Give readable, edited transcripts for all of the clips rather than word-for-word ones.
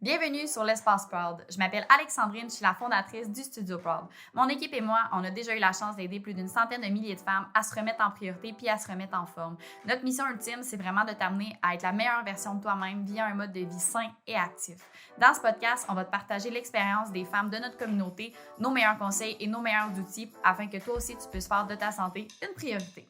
Bienvenue sur l'Espace Proud. Je m'appelle Alexandrine, je suis la fondatrice du Studio Proud. Mon équipe et moi, on a déjà eu la chance d'aider plus d'une centaine de milliers de femmes à se remettre en priorité puis à se remettre en forme. Notre mission ultime, c'est vraiment de t'amener à être la meilleure version de toi-même via un mode de vie sain et actif. Dans ce podcast, on va te partager l'expérience des femmes de notre communauté, nos meilleurs conseils et nos meilleurs outils afin que toi aussi tu puisses faire de ta santé une priorité.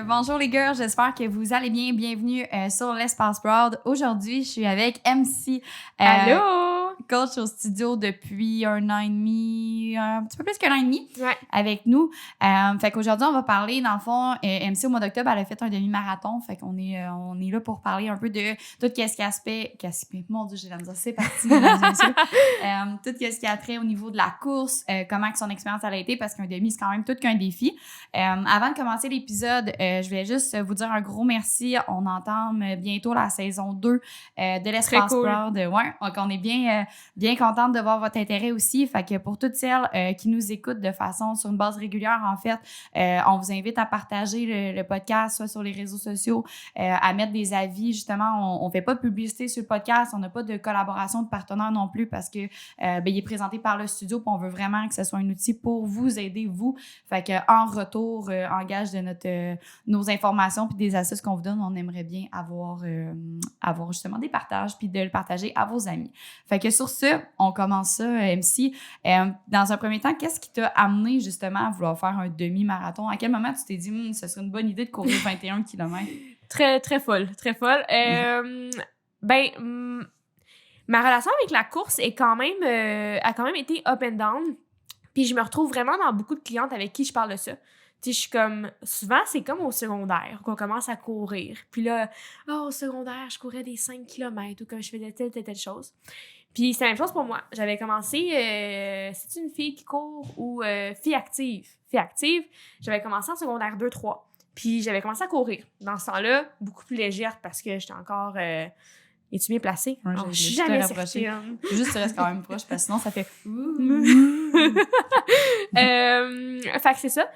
Bonjour les girls, j'espère que vous allez bien. Bienvenue sur l'Espace Proud. Aujourd'hui, je suis avec MC. Allô! Coach au studio depuis un an et demi, un petit peu plus qu'un an et demi, Ouais. avec nous. Fait qu'aujourd'hui, on va parler, dans le fond, MC au mois d'octobre, elle a fait un demi-marathon. Fait qu'on est là pour parler un peu de tout ce qui aspect, mon Dieu, j'ai la misère, c'est parti, mesdames et messieurs. Tout ce qui a trait au niveau de la course, comment que son expérience elle a été, parce qu'un demi, c'est quand même tout qu'un défi. Avant de commencer l'épisode, je voulais juste vous dire un gros merci. On entame bientôt la saison 2 de l'Espace Proud. Ouais, donc on est bien contente de voir votre intérêt aussi. Fait que pour toutes celles qui nous écoutent de façon sur une base régulière, en fait, on vous invite à partager le podcast, soit sur les réseaux sociaux, à mettre des avis. Justement, on fait pas de publicité sur le podcast, on n'a pas de collaboration de partenaire non plus parce que il est présenté par le studio, puis on veut vraiment que ce soit un outil pour vous aider, vous. Fait que en retour, en gage de nos informations puis des astuces qu'on vous donne, on aimerait bien avoir justement des partages puis de le partager à vos amis. Fait que sur ce, on commence ça, MC. Dans un premier temps, qu'est-ce qui t'a amené justement à vouloir faire un demi-marathon? À quel moment tu t'es dit, ce serait une bonne idée de courir 21 km? Très, très folle, très folle. Ma relation avec la course est a quand même été up and down. Puis je me retrouve vraiment dans beaucoup de clientes avec qui je parle de ça. Tu sais, je suis comme... Souvent, c'est comme au secondaire qu'on commence à courir. Puis là, au secondaire, je courais des 5 km ou comme je faisais telle chose. Puis c'est la même chose pour moi. J'avais commencé... c'est une fille qui court ou fille active? Fille active, j'avais commencé en secondaire 2-3. Puis j'avais commencé à courir. Dans ce temps-là, beaucoup plus légère parce que j'étais encore... Es-tu bien placée? Ouais, je suis jamais certaine. Juste, tu restes quand même proche parce que sinon, ça fait... Fait que c'est ça.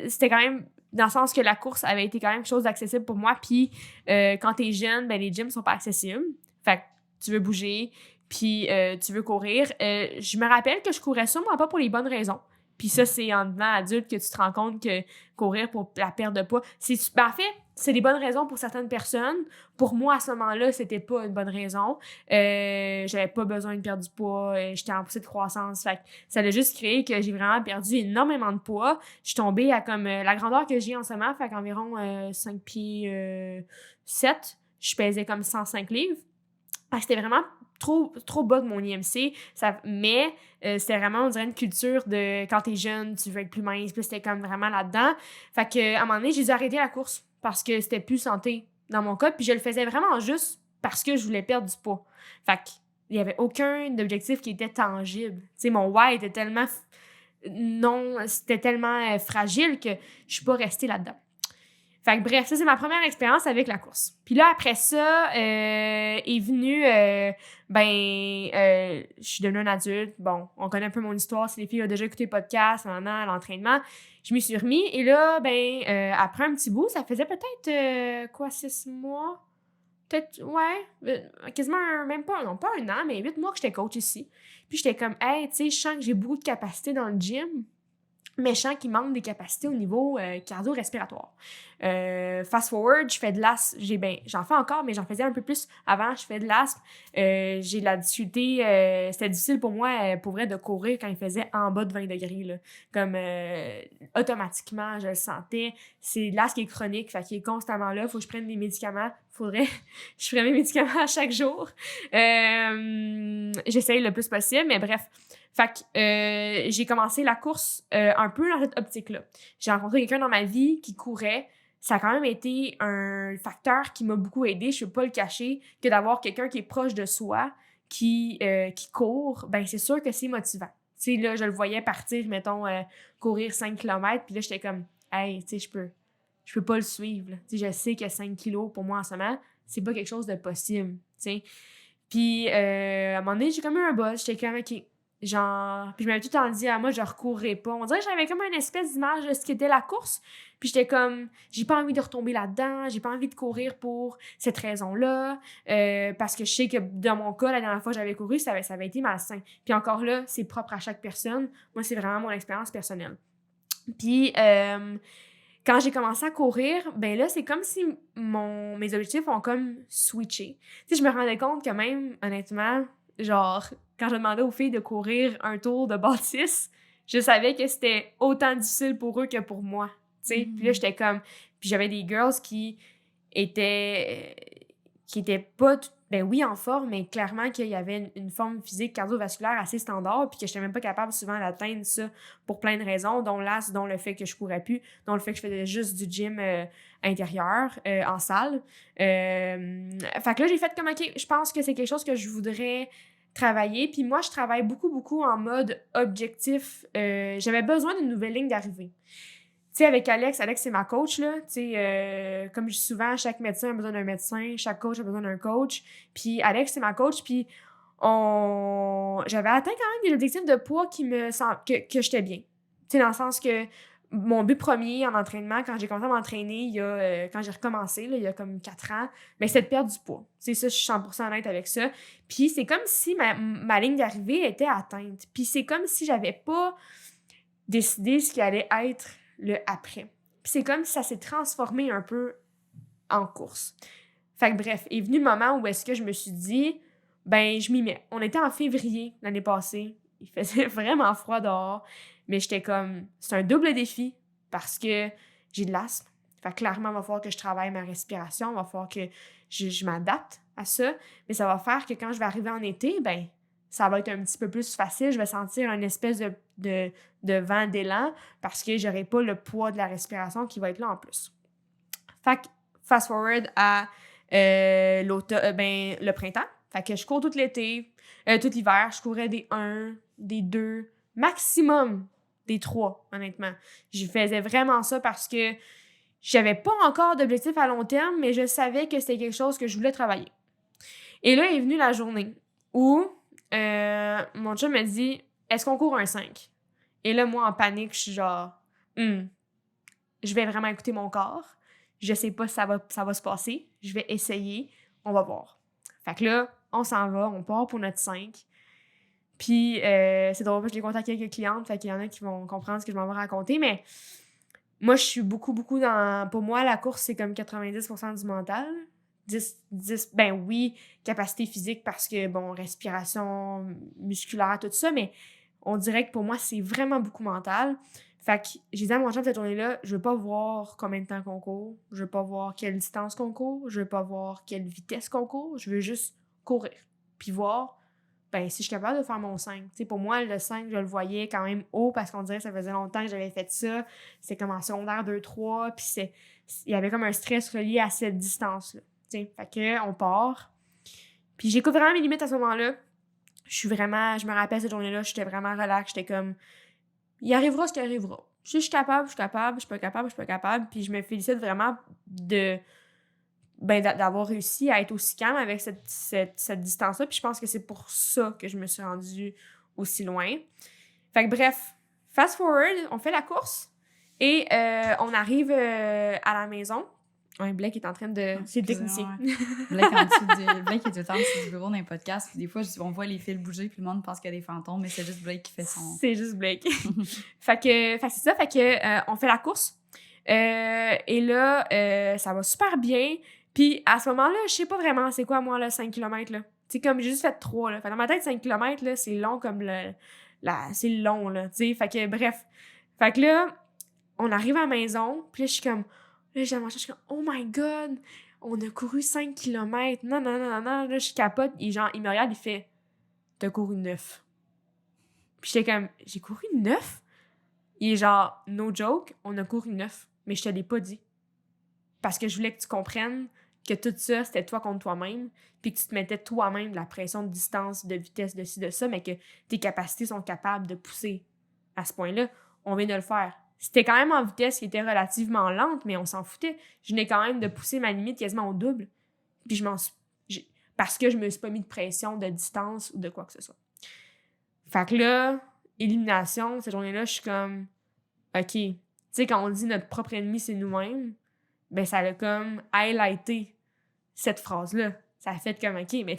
C'était quand même dans le sens que la course avait été quand même quelque chose d'accessible pour moi. Puis quand t'es jeune, ben les gyms sont pas accessibles. Fait que tu veux bouger, puis tu veux courir. Je me rappelle que je courais sûrement pas pour les bonnes raisons. Puis ça, c'est en devenant adulte que tu te rends compte que courir pour la perte de poids, en fait, c'est des bonnes raisons pour certaines personnes. Pour moi, à ce moment-là, c'était pas une bonne raison. J'avais pas besoin de perdre du poids. J'étais en poussée de croissance. Fait que ça a juste créé que j'ai vraiment perdu énormément de poids. Je suis tombée à comme la grandeur que j'ai en ce moment, fait qu'environ 5 pieds 7. Je pesais comme 105 livres. Fait que c'était vraiment trop bas de mon IMC. Mais c'était vraiment, on dirait, une culture de quand t'es jeune, tu veux être plus mince. Puis c'était comme vraiment là-dedans. Fait que à un moment donné, j'ai dû arrêter la course parce que c'était plus santé dans mon cas. Puis je le faisais vraiment juste parce que je voulais perdre du poids. Fait qu'il y avait aucun objectif qui était tangible. Tu sais, mon why était tellement... c'était tellement fragile que je suis pas restée là-dedans. Fait que bref, ça, c'est ma première expérience avec la course. Puis là, après ça, est venu... je suis devenue une adulte. Bon, on connaît un peu mon histoire. Si les filles ont déjà écouté le podcast, l'entraînement, je m'y suis remis. Et là, après un petit bout, ça faisait peut-être, 6 mois? Peut-être, ouais, quasiment même pas un an, mais 8 mois que j'étais coach ici. Puis j'étais comme, hey, tu sais, je sens que j'ai beaucoup de capacité dans le gym, mais je sens qu'il manque des capacités au niveau cardio-respiratoire. Fast forward, je fais de l'asthme. J'en fais encore, mais j'en faisais un peu plus avant. Je fais de l'asthme. J'ai de la difficulté. C'était difficile pour moi, pour vrai, de courir quand il faisait en bas de 20 degrés. Là. Comme automatiquement, je le sentais. C'est de l'asthme qui est chronique, fait qu'il est constamment là. Faut que je prenne des médicaments. Faudrait je prenne mes médicaments à chaque jour. J'essaye le plus possible, mais bref. Fait que j'ai commencé la course un peu dans cette optique-là. J'ai rencontré quelqu'un dans ma vie qui courait. Ça a quand même été un facteur qui m'a beaucoup aidé, je ne peux pas le cacher, que d'avoir quelqu'un qui est proche de soi, qui court, ben c'est sûr que c'est motivant. Tu sais, là, je le voyais partir, mettons, courir 5 km, puis là, j'étais comme, hey, tu sais, je peux pas le suivre. Tu sais, je sais que 5 kilos, pour moi, en ce moment, c'est pas quelque chose de possible, tu sais. Puis, à un moment donné, j'ai comme eu un buzz. J'étais comme, OK, genre... Puis je m'avais tout le temps dit, moi, je recourrais pas. On dirait que j'avais comme une espèce d'image de ce qu'était la course. Puis j'étais comme, j'ai pas envie de retomber là-dedans. J'ai pas envie de courir pour cette raison-là. Parce que je sais que dans mon cas, la dernière fois que j'avais couru, ça avait été malsain. Puis encore là, c'est propre à chaque personne. Moi, c'est vraiment mon expérience personnelle. Puis... quand j'ai commencé à courir, ben là, c'est comme si mes objectifs ont comme switché. Tu sais, je me rendais compte que même, honnêtement, genre, quand je demandais aux filles de courir un tour de bâtisse, je savais que c'était autant difficile pour eux que pour moi, tu sais. Puis là, j'étais comme... Puis j'avais des girls qui étaient pas... Ben oui, en forme, mais clairement qu'il y avait une forme physique cardiovasculaire assez standard, puis que je n'étais même pas capable souvent d'atteindre ça pour plein de raisons, dont dont le fait que je courais plus, dont le fait que je faisais juste du gym intérieur, en salle. Fait que là, j'ai fait comme, OK, je pense que c'est quelque chose que je voudrais travailler. Puis moi, je travaille beaucoup, beaucoup en mode objectif. J'avais besoin d'une nouvelle ligne d'arrivée. Tu sais, avec Alex, c'est ma coach, là. Tu sais, comme je dis souvent, chaque médecin a besoin d'un médecin, chaque coach a besoin d'un coach. Puis Alex, c'est ma coach, puis j'avais atteint quand même des objectifs de poids qui me que j'étais bien. Tu sais, dans le sens que mon but premier en entraînement, quand j'ai commencé à m'entraîner, quand j'ai recommencé, là, il y a comme 4 ans, ben, c'était de perdre du poids. Tu sais, ça, je suis 100% honnête avec ça. Puis c'est comme si ma ligne d'arrivée était atteinte. Puis c'est comme si j'avais pas décidé ce qui allait être le après. Puis c'est comme si ça s'est transformé un peu en course. Fait que bref, est venu le moment où est-ce que je me suis dit, ben, je m'y mets. On était en février l'année passée. Il faisait vraiment froid dehors. Mais j'étais comme, c'est un double défi parce que j'ai de l'asthme. Fait que clairement, il va falloir que je travaille ma respiration. Il va falloir que je m'adapte à ça. Mais ça va faire que quand je vais arriver en été, ben, ça va être un petit peu plus facile. Je vais sentir une espèce de vent d'élan parce que j'aurai pas le poids de la respiration qui va être là en plus. Fait que, fast forward à le printemps. Fait que je cours tout l'été, tout l'hiver. Je courais des 1, des 2, maximum des 3, honnêtement. Je faisais vraiment ça parce que j'avais pas encore d'objectif à long terme, mais je savais que c'était quelque chose que je voulais travailler. Et là est venue la journée où mon chum m'a dit « Est-ce qu'on court un 5? » Et là, moi, en panique, je suis genre je vais vraiment écouter mon corps. Je sais pas si ça va se passer. Je vais essayer. On va voir. » Fait que là, on s'en va. On part pour notre 5. Puis, c'est drôle, je l'ai contacté avec quelques clientes. Fait qu'il y en a qui vont comprendre ce que je m'en vais raconter. Mais moi, je suis beaucoup, beaucoup dans... Pour moi, la course, c'est comme 90% du mental. 10, ben oui, capacité physique parce que, bon, respiration musculaire, tout ça, mais on dirait que pour moi, c'est vraiment beaucoup mental. Fait que j'ai dit à mon chum cette journée-là, je veux pas voir combien de temps qu'on court, je veux pas voir quelle distance qu'on court, je veux pas voir quelle vitesse qu'on court, je veux juste courir. Puis voir, ben, si je suis capable de faire mon 5. Tu sais, pour moi, le 5, je le voyais quand même haut parce qu'on dirait que ça faisait longtemps que j'avais fait ça. C'était comme en secondaire 2-3, puis il y avait comme un stress relié à cette distance-là. Fait que on part. Puis j'écoute vraiment mes limites à ce moment-là. Je me rappelle cette journée-là, j'étais vraiment relax. J'étais comme, il arrivera ce qui arrivera. Si je suis capable, je suis capable. Je suis pas capable, je suis pas capable. Puis je me félicite vraiment d'avoir réussi à être aussi calme avec cette distance-là. Puis je pense que c'est pour ça que je me suis rendue aussi loin. Fait que bref, fast forward, on fait la course. Et on arrive à la maison. Ouais, Blake est en train de... C'est le technicien. Ouais. Blake est tout le temps sur le bureau dans les podcasts. Puis des fois, on voit les fils bouger, puis le monde pense qu'il y a des fantômes, mais c'est juste Blake qui fait son... C'est juste Blake. fait que c'est ça. Fait que on fait la course. Et là, ça va super bien. Puis à ce moment-là, je sais pas vraiment c'est quoi, moi, le 5 km, là. Tu sais, comme j'ai juste fait 3, là. Fait dans ma tête, 5 km, là, c'est long comme c'est long, là. Tu sais, fait que bref. Fait que là, on arrive à la maison, puis là, je suis comme... Là, j'ai mangé, je suis comme, oh my god, on a couru 5 km. Non. Là, je capote. Et genre, il me regarde, il fait, t'as couru 9. Puis j'étais comme, j'ai couru 9? Il est genre, no joke, on a couru 9. Mais je te l'ai pas dit. Parce que je voulais que tu comprennes que tout ça, c'était toi contre toi-même. Puis que tu te mettais toi-même de la pression de distance, de vitesse, de ci, de ça, mais que tes capacités sont capables de pousser à ce point-là. On vient de le faire. C'était quand même en vitesse qui était relativement lente, mais on s'en foutait. Je venais quand même de pousser ma limite quasiment au double. Puis parce que je me suis pas mis de pression de distance ou de quoi que ce soit. Fait que là, élimination, cette journée-là, je suis comme, OK. Tu sais, quand on dit notre propre ennemi, c'est nous-mêmes, ben ça a comme highlighté cette phrase-là. Ça a fait comme, OK, mais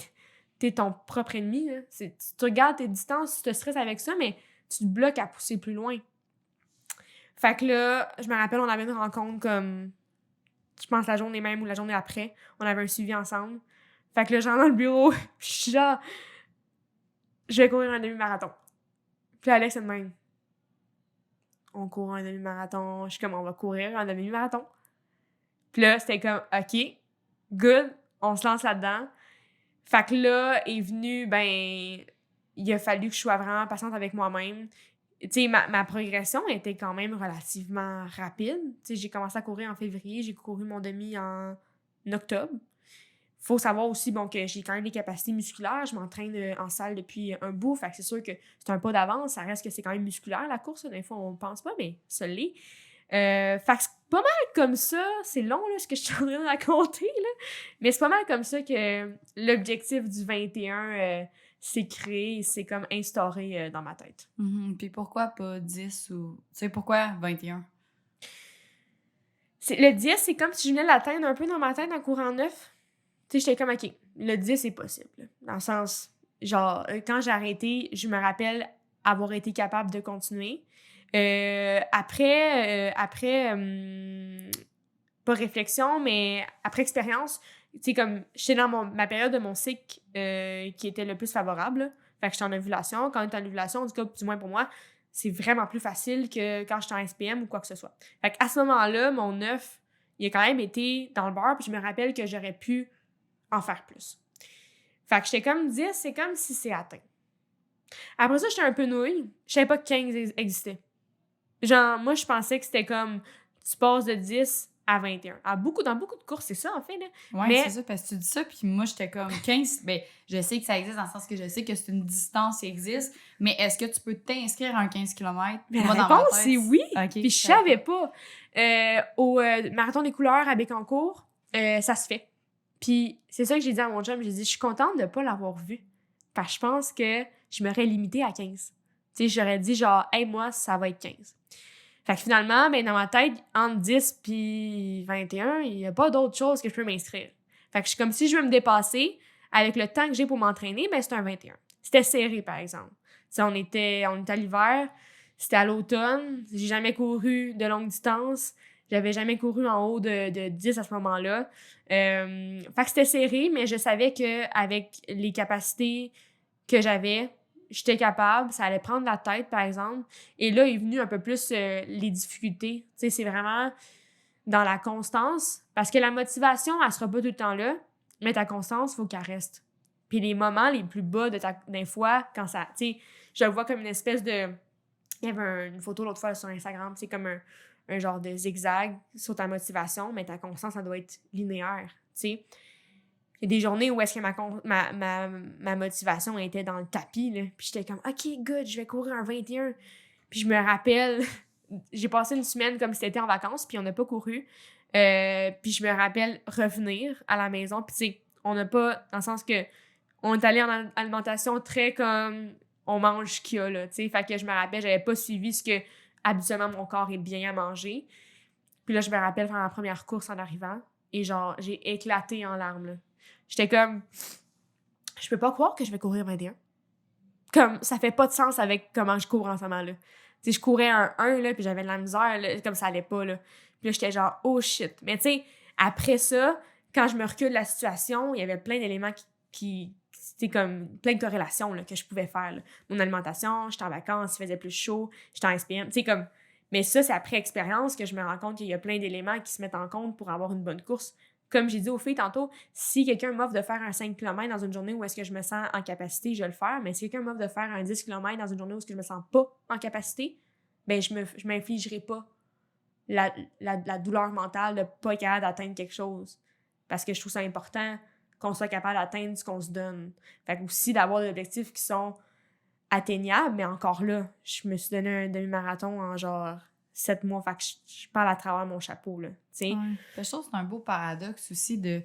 t'es ton propre ennemi, là. Tu regardes tes distances, tu te stresses avec ça, mais tu te bloques à pousser plus loin. Fait que là, je me rappelle, on avait une rencontre comme, je pense la journée même ou la journée après. On avait un suivi ensemble. Fait que là, j'entre dans le bureau, je suis genre, je vais courir un demi-marathon. Puis là, Alex, c'est de même. On court un demi-marathon. Je suis comme, on va courir un demi-marathon. Puis là, c'était comme, OK, good, on se lance là-dedans. Fait que là, est venu, ben, il a fallu que je sois vraiment patiente avec moi-même. Tu sais, ma progression était quand même relativement rapide. Tu sais, j'ai commencé à courir en février, j'ai couru mon demi en octobre. Faut savoir aussi, bon, que j'ai quand même des capacités musculaires. Je m'entraîne en salle depuis un bout. Fait que c'est sûr que c'est un pas d'avance. Ça reste que c'est quand même musculaire, la course. Des fois, on pense pas, mais ça l'est. Fait que c'est pas mal comme ça. C'est long, là, ce que je suis en train de raconter, là. Mais c'est pas mal comme ça que l'objectif du 21 s'est créé, c'est comme instauré dans ma tête. Puis pourquoi pas 10 ou... Tu sais, pourquoi 21? Le 10, c'est comme si je venais l'atteindre un peu dans ma tête en courant 9. Tu sais, j'étais comme, OK, le 10, c'est possible. Là. Dans le sens, genre, quand j'ai arrêté, je me rappelle avoir été capable de continuer. Après, pas réflexion, mais après expérience, tu sais, comme, j'étais dans ma période de mon cycle qui était le plus favorable. Là. Fait que j'étais en ovulation. Quand j'étais en ovulation, en tout cas, du moins pour moi, c'est vraiment plus facile que quand j'étais en SPM ou quoi que ce soit. Fait qu'à ce moment-là, mon 9, il a quand même été dans le beurre, puis je me rappelle que j'aurais pu en faire plus. Fait que j'étais comme 10, c'est comme si c'est atteint. Après ça, j'étais un peu nouille. Je savais pas que 15 existait. Genre, moi, je pensais que c'était comme, tu passes de 10 à 21. Dans beaucoup de courses, c'est ça, en fait, là. Ouais, mais c'est ça, parce que tu dis ça, puis moi, j'étais comme 15. Ben, je sais que ça existe dans le sens que je sais que c'est une distance qui existe, mais est-ce que tu peux t'inscrire à un 15 km? Mais la réponse, c'est oui. Okay, puis je savais pas. Au Marathon des couleurs à Bécancour, ça se fait. Puis c'est ça que j'ai dit à mon chum. J'ai dit, je suis contente de pas l'avoir vu. Parce que je pense que je m'aurais limitée à 15. Tu sais, j'aurais dit genre, hey, moi, ça va être 15. Fait que finalement, ben, dans ma tête, entre 10 puis 21, il n'y a pas d'autre chose que je peux m'inscrire. Fait que je suis comme si je veux me dépasser, avec le temps que j'ai pour m'entraîner, ben c'est un 21. C'était serré, par exemple. T'sais, on était à l'hiver, c'était à l'automne, j'ai jamais couru de longue distance, j'avais jamais couru en haut de 10 à ce moment-là. Fait que c'était serré, mais je savais qu'avec les capacités que j'avais, j'étais capable, ça allait prendre la tête, par exemple. Et là est venu un peu plus les difficultés. Tu sais, c'est vraiment dans la constance, parce que la motivation, elle sera pas tout le temps là, mais ta constance, il faut qu'elle reste. Puis les moments les plus bas d'un fois, quand ça... Tu sais, je le vois comme une espèce de... Il y avait une photo l'autre fois sur Instagram, c'est comme un genre de zigzag sur ta motivation, mais ta constance, ça doit être linéaire, tu sais. Il y a des journées où est-ce que ma motivation était dans le tapis, là. Puis j'étais comme, OK, good, je vais courir un 21. Puis je me rappelle, j'ai passé une semaine comme si c'était en vacances, puis on n'a pas couru. Puis je me rappelle revenir à la maison. Puis tu sais, on n'a pas, dans le sens que on est allé en alimentation très comme on mange ce qu'il y a, là, tu sais. Fait que je me rappelle, j'avais pas suivi ce que habituellement mon corps est bien à manger. Puis là, je me rappelle faire la première course en arrivant. Et genre, j'ai éclaté en larmes, là. J'étais comme, je peux pas croire que je vais courir 21. Comme, ça fait pas de sens avec comment je cours en ce moment-là. Tu sais, je courais un 1, là, puis j'avais de la misère, là, comme ça allait pas, là. Puis là, j'étais genre, oh shit. Mais tu sais, après ça, quand je me recule de la situation, il y avait plein d'éléments qui c'était comme plein de corrélations, là, que je pouvais faire, là. Mon alimentation, j'étais en vacances, il faisait plus chaud, j'étais en SPM, tu sais, comme... Mais ça, c'est après expérience que je me rends compte qu'il y a plein d'éléments qui se mettent en compte pour avoir une bonne course. Comme j'ai dit aux filles tantôt, si quelqu'un m'offre de faire un 5 km dans une journée où est-ce que je me sens en capacité, je vais le faire. Mais si quelqu'un m'offre de faire un 10 km dans une journée où est-ce que je me sens pas en capacité, ben je m'infligerai pas la douleur mentale de pas être capable d'atteindre quelque chose. Parce que je trouve ça important qu'on soit capable d'atteindre ce qu'on se donne. Fait que aussi d'avoir des objectifs qui sont atteignables, mais encore là, je me suis donné un demi-marathon en genre 7 mois, fait que je parle à travers mon chapeau, là, tu sais. Ouais. Je trouve que c'est un beau paradoxe aussi de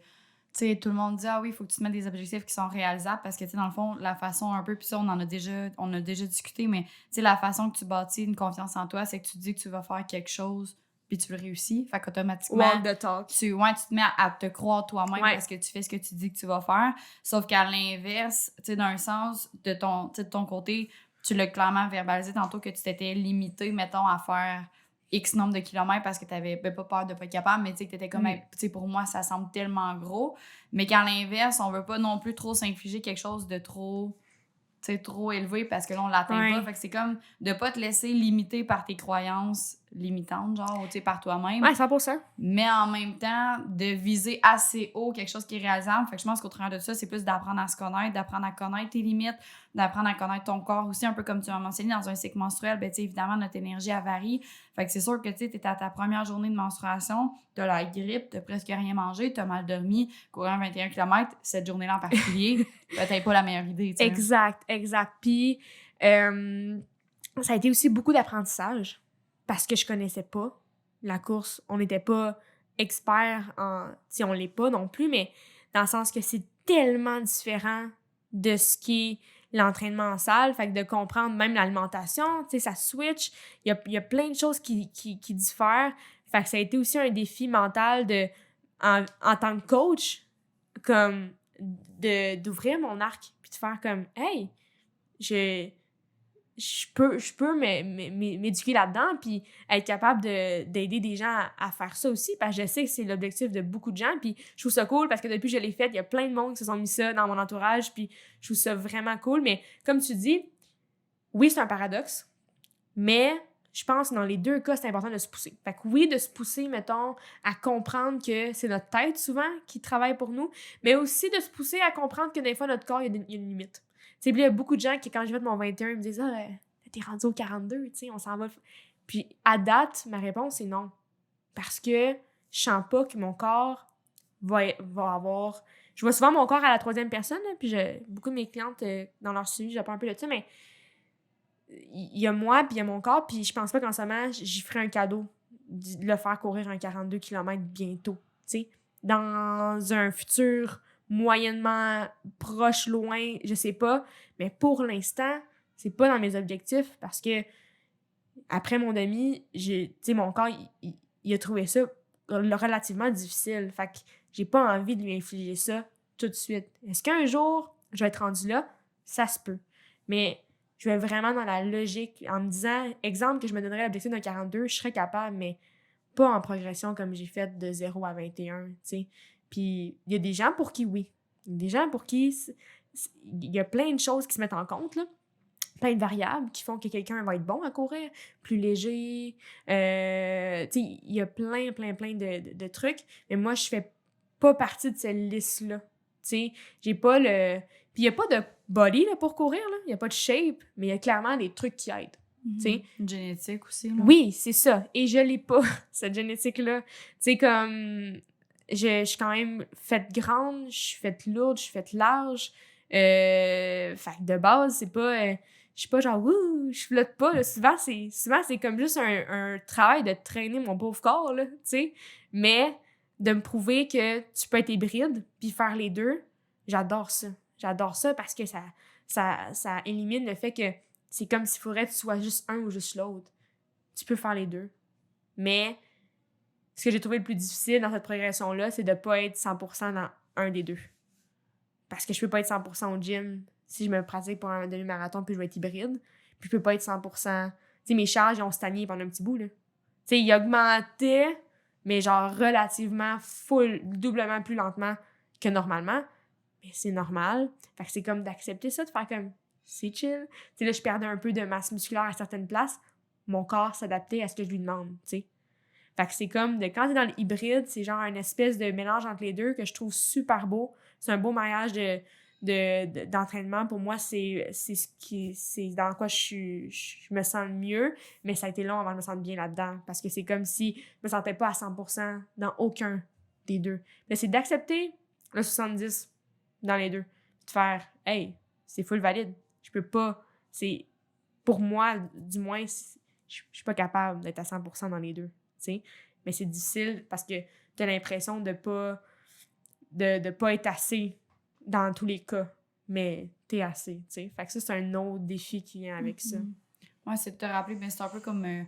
sais, tout le monde dit, ah oui, il faut que tu te mettes des objectifs qui sont réalisables parce que, tu sais, dans le fond, la façon un peu, puis ça, on a déjà discuté, mais, tu sais, la façon que tu bâtis une confiance en toi, c'est que tu dis que tu vas faire quelque chose, puis tu le réussis. Fait qu'automatiquement, Walk the talk. tu te mets à te croire toi-même parce que tu fais ce que tu dis que tu vas faire. Sauf qu'à l'inverse, tu sais, d'un sens, de ton côté, tu l'as clairement verbalisé tantôt que tu t'étais limité, mettons, à faire X nombre de kilomètres parce que tu n'avais pas peur de pas être capable, mais tu sais, que tu étais comme, tu sais, pour moi, ça semble tellement gros. Mais qu'à l'inverse, on veut pas non plus trop s'infliger quelque chose de trop élevé parce que là, on l'atteint pas. Fait que c'est comme de pas te laisser limiter par tes croyances limitantes, genre, tu sais, par toi-même. Ouais, 100%. Mais en même temps, de viser assez haut quelque chose qui est réalisable. Fait que je pense qu'au travers de ça, c'est plus d'apprendre à se connaître, d'apprendre à connaître tes limites, d'apprendre à connaître ton corps aussi, un peu comme tu m'as mentionné, dans un cycle menstruel, ben, tu sais, évidemment, notre énergie, elle varie. Fait que c'est sûr que, tu sais, t'es à ta première journée de menstruation, t'as la grippe, t'as presque rien mangé, t'as mal dormi, courir 21 km, cette journée-là en particulier, peut-être pas la meilleure idée, tu sais. Exact. Puis, ça a été aussi beaucoup d'apprentissage parce que je connaissais pas la course. On n'était pas experts en... Si on l'est pas non plus, mais dans le sens que c'est tellement différent de ce qui est l'entraînement en salle. Fait que de comprendre même l'alimentation, tu sais, ça switch. Il y a plein de choses qui diffèrent. Fait que ça a été aussi un défi mental en tant que coach, comme d'ouvrir mon arc puis de faire comme hey, je peux m'éduquer là-dedans puis être capable d'aider des gens à faire ça aussi parce que je sais que c'est l'objectif de beaucoup de gens puis je trouve ça cool parce que depuis que je l'ai fait, il y a plein de monde qui se sont mis ça dans mon entourage puis je trouve ça vraiment cool. Mais comme tu dis, oui, c'est un paradoxe, mais je pense que dans les deux cas, c'est important de se pousser. Fait que oui, de se pousser, mettons, à comprendre que c'est notre tête souvent qui travaille pour nous, mais aussi de se pousser à comprendre que des fois, notre corps, il y a une limite. Tu sais, il y a beaucoup de gens qui, quand je vais de mon 21, ils me disent « Ah, t'es rendu au 42, tu sais, on s'en va. » Puis à date, ma réponse est non. Parce que je sens pas que mon corps va avoir... Je vois souvent mon corps à la troisième personne, là, puis beaucoup de mes clientes, dans leur suivi, j'ai pas un peu de ça, mais il y a moi, puis il y a mon corps, puis je pense pas qu'en ce moment, j'y ferai un cadeau de le faire courir un 42 km bientôt, tu sais. Dans un futur moyennement proche, loin, je sais pas, mais pour l'instant, c'est pas dans mes objectifs parce que après mon demi, tu sais, mon corps, il a trouvé ça relativement difficile. Fait que j'ai pas envie de lui infliger ça tout de suite. Est-ce qu'un jour, je vais être rendue là? Ça se peut. Mais je vais vraiment dans la logique en me disant, exemple, que je me donnerais l'objectif d'un 42, je serais capable, mais pas en progression comme j'ai fait de 0 à 21, tu sais. Puis il y a des gens pour qui, oui. Il y a des gens pour qui, il y a plein de choses qui se mettent en compte, là. Plein de variables qui font que quelqu'un va être bon à courir, plus léger. Tu sais, il y a plein de trucs. Mais moi, je fais pas partie de cette liste-là. Tu sais, j'ai pas le... Puis il y a pas de body là, pour courir, là. Il y a pas de shape, mais il y a clairement des trucs qui aident. Tu sais. Une génétique aussi, là. Oui, c'est ça. Et je l'ai pas, cette génétique-là. Tu sais, comme... Je suis quand même faite grande, je suis faite lourde, je suis faite large. Fait que de base, c'est pas... je suis pas genre, wouh, je flotte pas. Là. Souvent, c'est comme juste un travail de traîner mon pauvre corps, là, tu sais. Mais de me prouver que tu peux être hybride puis faire les deux, j'adore ça. J'adore ça parce que ça élimine le fait que c'est comme s'il faudrait que tu sois juste un ou juste l'autre. Tu peux faire les deux. Mais ce que j'ai trouvé le plus difficile dans cette progression-là, c'est de pas être 100% dans un des deux. Parce que je peux pas être 100% au gym si je me pratique pour un demi-marathon puis je vais être hybride. Puis je peux pas être 100%... Tu sais, mes charges, ils ont stagné pendant un petit bout, là. Tu sais, ils augmentaient, mais genre relativement doublement plus lentement que normalement. Mais c'est normal. Fait que c'est comme d'accepter ça, de faire comme... C'est chill. Tu sais, là, je perdais un peu de masse musculaire à certaines places. Mon corps s'adaptait à ce que je lui demande, tu sais. Fait que c'est comme, quand t'es dans l'hybride, c'est genre une espèce de mélange entre les deux que je trouve super beau. C'est un beau mariage d'entraînement. Pour moi, c'est dans quoi je me sens le mieux, mais ça a été long avant de me sentir bien là-dedans. Parce que c'est comme si je me sentais pas à 100% dans aucun des deux. Mais c'est d'accepter le 70 dans les deux. De faire, hey, c'est full valide. Je peux pas, pour moi, du moins, je suis pas capable d'être à 100% dans les deux. T'sais. Mais c'est difficile parce que t'as l'impression de pas de pas être assez dans tous les cas, mais t'es assez, tu sais. Fait que ça, c'est un autre défi qui vient avec ça. Ouais, c'est de te rappeler, mais c'est un peu comme, tu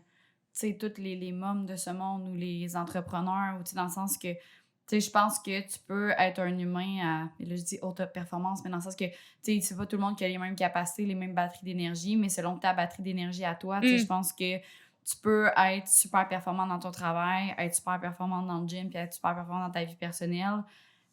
sais, toutes les mômes de ce monde ou les entrepreneurs, ou tu sais, dans le sens que, tu sais, je pense que tu peux être un humain à, et là, je dis haute performance, mais dans le sens que, tu sais, c'est pas tout le monde qui a les mêmes capacités, les mêmes batteries d'énergie, mais selon ta batterie d'énergie à toi, tu sais, je pense que tu peux être super performant dans ton travail, être super performant dans le gym, puis être super performant dans ta vie personnelle.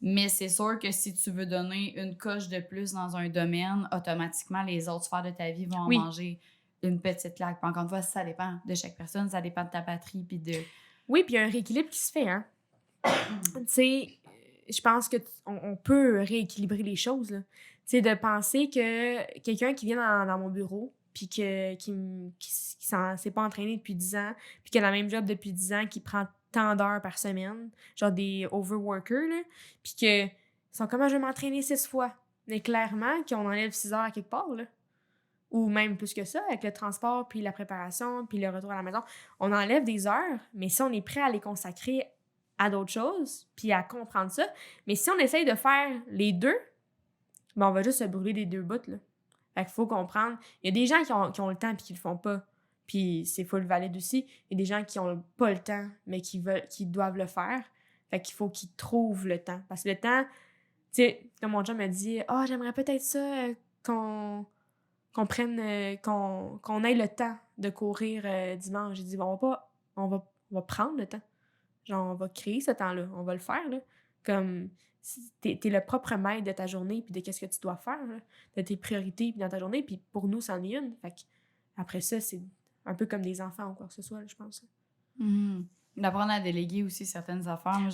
Mais c'est sûr que si tu veux donner une coche de plus dans un domaine, automatiquement, les autres sphères de ta vie vont en manger une petite claque. Puis encore une fois, ça dépend de chaque personne, ça dépend de ta batterie, puis de... Oui, puis il y a un rééquilibre qui se fait, hein. Tu sais, je pense qu'on peut rééquilibrer les choses, là. Tu sais, de penser que quelqu'un qui vient dans mon bureau, puis qui s'est pas entraîné depuis 10 ans, puis qui a la même job depuis 10 ans, qui prend tant d'heures par semaine, genre des overworkers, là, puis que sont comme, je vais m'entraîner 6 fois. Mais clairement, qu'on enlève 6 heures à quelque part, là. Ou même plus que ça, avec le transport, puis la préparation, puis le retour à la maison. On enlève des heures, mais si on est prêt à les consacrer à d'autres choses, puis à comprendre ça, mais si on essaye de faire les deux, ben on va juste se brûler des deux bouts, là. Fait qu'il faut comprendre. Il y a des gens qui ont le temps puis qui le font pas. Puis c'est full valide aussi. Il y a des gens qui ont pas le temps, mais qui doivent le faire. Fait qu'il faut qu'ils trouvent le temps. Parce que le temps, tu sais, comme mon chum me dit, « j'aimerais peut-être ça qu'on prenne, qu'on ait le temps de courir dimanche. » J'ai dit, bon, on va prendre le temps. Genre, on va créer ce temps-là. On va le faire, là. Comme, t'es le propre maître de ta journée puis de qu'est-ce que tu dois faire, là, de tes priorités puis dans ta journée. Puis pour nous, c'en est une. Fait que après ça, c'est un peu comme des enfants ou quoi que ce soit, là, je pense. D'apprendre à déléguer aussi certaines affaires. Moi,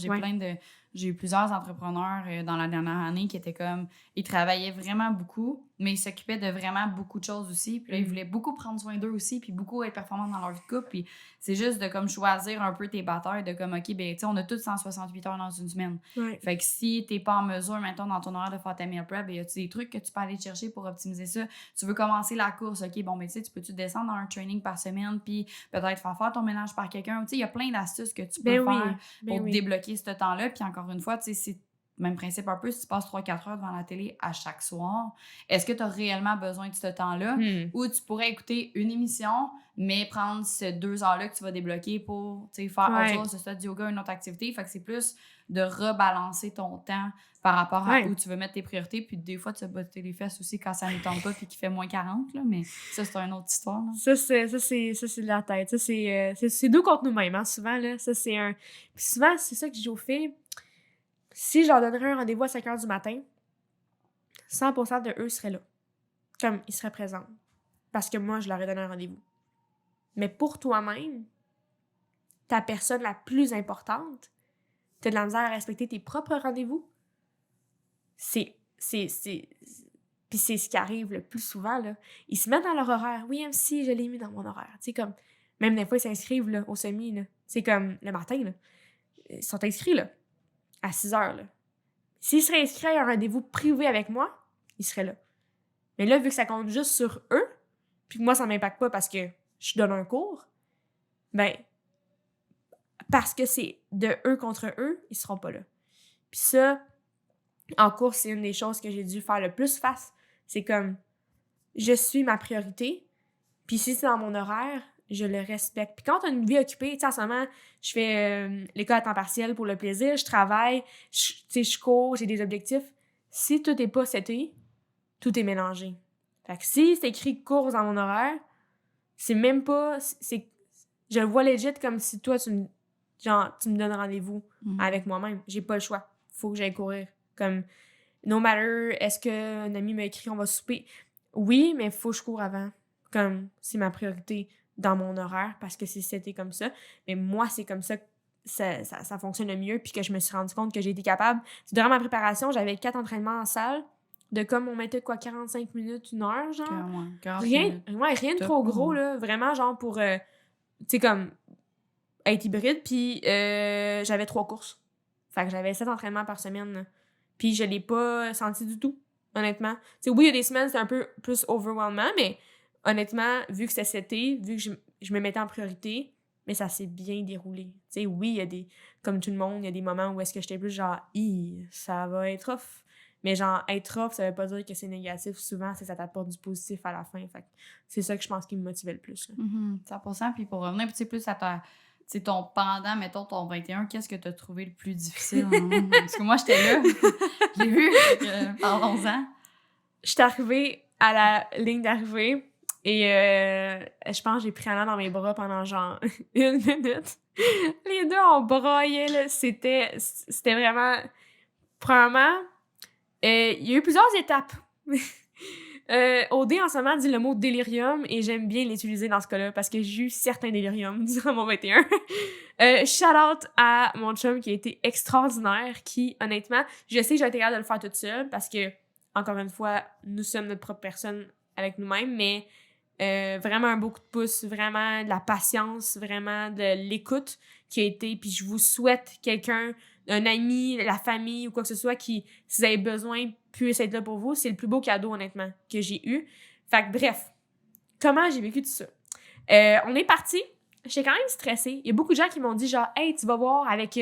j'ai eu plusieurs entrepreneurs dans la dernière année qui étaient comme... Ils travaillaient vraiment beaucoup, mais ils s'occupaient de vraiment beaucoup de choses aussi. Puis là, ils voulaient beaucoup prendre soin d'eux aussi, puis beaucoup être performants dans leur vie de couple. Puis c'est juste de comme choisir un peu tes batailles, de comme, OK, ben tu sais, on a tous 168 heures dans une semaine. Ouais. Fait que si t'es pas en mesure, maintenant, dans ton horaire de faire ta meal prep, ben y a-tu des trucs que tu peux aller chercher pour optimiser ça? Tu veux commencer la course, OK, bon, ben tu sais, tu peux-tu descendre dans un training par semaine, puis peut-être faire ton ménage par quelqu'un? Tu sais, il y a plein d'astuces que tu peux faire pour débloquer ce temps-là. Puis encore une fois, tu sais, c'est le même principe un peu. Si tu passes 3-4 heures devant la télé à chaque soir, est-ce que tu as réellement besoin de ce temps-là? Ou tu pourrais écouter une émission, mais prendre ces 2 heures-là que tu vas débloquer pour faire autre chose, soit du yoga, une autre activité. Fait que c'est plus de rebalancer ton temps par rapport à où tu veux mettre tes priorités. Puis des fois, tu vas botter les fesses aussi quand ça ne tente pas puis qu'il fait moins 40. Là, mais ça, c'est une autre histoire. Là. Ça, c'est de la tête. Ça, c'est nous contre nous-mêmes, hein, souvent. Là. Ça, c'est un... Puis souvent, c'est ça que je dis aux filles. Si je leur donnerais un rendez-vous à 5 heures du matin, 100% de eux seraient là. Comme ils seraient présents. Parce que moi, je leur ai donné un rendez-vous. Mais pour toi-même, ta personne la plus importante, t'as de la misère à respecter tes propres rendez-vous. Puis c'est ce qui arrive le plus souvent, là. Ils se mettent dans leur horaire. Oui, MC, je l'ai mis dans mon horaire. Tu sais, comme, même des fois, ils s'inscrivent, là, au semi, là. C'est comme, le matin, là. Ils sont inscrits, là, à 6 heures, là. S'ils seraient inscrits à un rendez-vous privé avec moi, ils seraient là. Mais là, vu que ça compte juste sur eux, puis que moi, ça m'impacte pas parce que je donne un cours, ben, parce que c'est de eux contre eux, ils seront pas là. Puis ça, en cours, c'est une des choses que j'ai dû faire le plus face. C'est comme, je suis ma priorité, puis si c'est dans mon horaire, je le respecte. Puis quand tu as une vie occupée, tu sais, en ce moment, je fais l'école à temps partiel pour le plaisir, je travaille, je cours, j'ai des objectifs. Si tout n'est pas seté, tout est mélangé. Fait que si c'est écrit course dans mon horaire, c'est même pas... je le vois legit comme si toi, tu me donnes rendez-vous avec moi-même. J'ai pas le choix. Faut que j'aille courir. Comme, no matter, est-ce qu'un ami m'a écrit, on va souper? Oui, mais faut que je cours avant. Comme, c'est ma priorité dans mon horaire parce que c'était comme ça. Mais moi, c'est comme ça que ça fonctionne le mieux puis que je me suis rendu compte que j'ai été capable. Durant ma préparation, j'avais 4 entraînements en salle de comme on mettait 45 minutes, 1 heure, genre. 40 rien de trop gros, là. Vraiment, genre, pour, tu sais, comme, être hybride. Puis j'avais 3 courses. Fait que j'avais 7 entraînements par semaine, là. Puis je l'ai pas senti du tout, honnêtement. Tu sais, oui, il y a des semaines, c'était un peu plus overwhelming, mais honnêtement, vu que c'était seté, vu que je me mettais en priorité, mais ça s'est bien déroulé. Tu sais, oui, il y a des... Comme tout le monde, il y a des moments où est-ce que j'étais plus genre « ça va être off ». Mais genre, être off, ça veut pas dire que c'est négatif. Souvent, c'est ça t'apporte du positif à la fin. Fait que c'est ça que je pense qui me motivait le plus. 100%. Puis pour revenir, tu sais, plus à ta... Tu sais, ton pendant, mettons, ton 21, qu'est-ce que t'as trouvé le plus difficile? Parce que moi, j'étais là. J'ai vu. Parlons-en. Je suis arrivée à la ligne d'arrivée et je pense que j'ai pris Anna dans mes bras pendant genre 1 minute. Les deux, on braillait, là. C'était vraiment... Premièrement, il y a eu plusieurs étapes. OD, en ce moment, dit le mot délirium et j'aime bien l'utiliser dans ce cas-là parce que j'ai eu certains déliriums durant mon 21. Shout-out à mon chum qui a été extraordinaire, qui, honnêtement, je sais que j'ai été capable de le faire toute seule parce que, encore une fois, nous sommes notre propre personne avec nous-mêmes, mais vraiment un beau coup de pouce, vraiment de la patience, vraiment de l'écoute qui a été, puis je vous souhaite quelqu'un, un ami, la famille ou quoi que ce soit qui, si vous avez besoin, puisse être là pour vous. C'est le plus beau cadeau, honnêtement, que j'ai eu. Fait que bref, comment j'ai vécu tout ça? On est parti. J'étais quand même stressée. Il y a beaucoup de gens qui m'ont dit genre « Hey, tu vas voir avec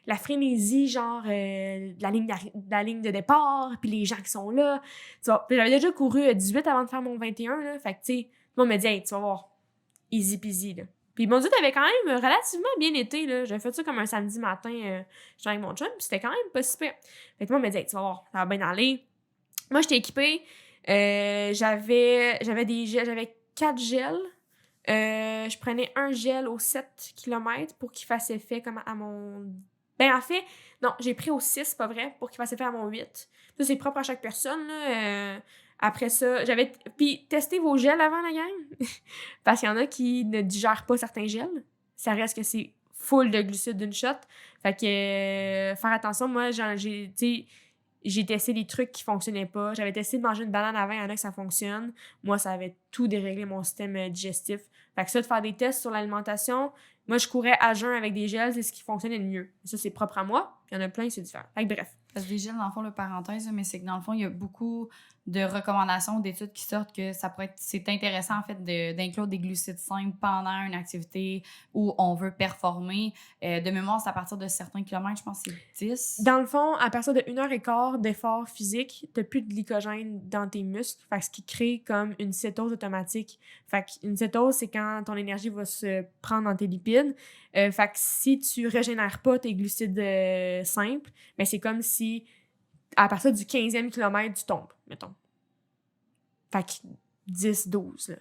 la frénésie, genre la ligne de départ, puis les gens qui sont là. » Puis j'avais déjà couru 18 avant de faire mon 21, là. Fait que, tu sais, tout le monde me dit « Hey, tu vas voir. Easy peasy, là. » Puis mon Dieu, t'avais quand même relativement bien été, là. J'avais fait ça comme un samedi matin, j'étais avec mon chum, puis c'était quand même pas super. Fait que moi, on me dit, hey, tu vas voir, ça va bien aller. Moi, j'étais équipée. J'avais 4 gels. Je prenais un gel aux 7 km pour qu'il fasse effet comme à mon... Ben, en fait, non, j'ai pris au 6, pas vrai, pour qu'il fasse effet à mon 8. Ça, c'est propre à chaque personne, là. Après ça, puis testez vos gels avant la gang. Parce qu'il y en a qui ne digèrent pas certains gels. Ça reste que c'est full de glucides d'une shot. Fait que faire attention. Moi, j'ai testé des trucs qui fonctionnaient pas. J'avais testé de manger une banane avant, il y en a que ça fonctionne. Moi, ça avait tout déréglé mon système digestif. Fait que ça, de faire des tests sur l'alimentation, moi, je courais à jeun avec des gels, c'est ce qui fonctionnait le mieux. Ça, c'est propre à moi. Puis il y en a plein, c'est différent. Fait que bref. Parce que des gels, dans le fond, le parenthèse, mais c'est que dans le fond, il y a beaucoup de recommandations, d'études qui sortent que ça pourrait être, c'est intéressant en fait d'inclure des glucides simples pendant une activité où on veut performer. De mémoire, c'est à partir de certains kilomètres, je pense que c'est 10. Dans le fond, à partir de 1h15 d'effort physique, t'as plus de glycogène dans tes muscles, fait que ce qui crée comme une cétose automatique. Fait qu'une cétose, c'est quand ton énergie va se prendre dans tes lipides. Fait que si tu régénères pas tes glucides simples, ben c'est comme si à partir du 15e kilomètre, tu tombes, mettons. Fait que 10-12, là.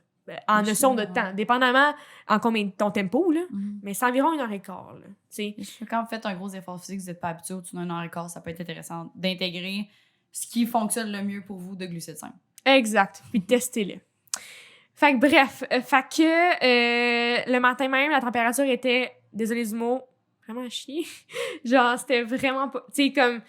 En notion de temps, dépendamment en combien de ton tempo, là. Mais c'est environ 1h15, là. T'sais. Quand vous faites un gros effort physique, vous n'êtes pas habitué au-dessus d'un 1h15, ça peut être intéressant d'intégrer ce qui fonctionne le mieux pour vous de glucides simples. Exact. Puis testez-le. Fait que bref, le matin même, la température était, désolé du mot, vraiment à chier. Genre, c'était vraiment pas... Tu sais, comme...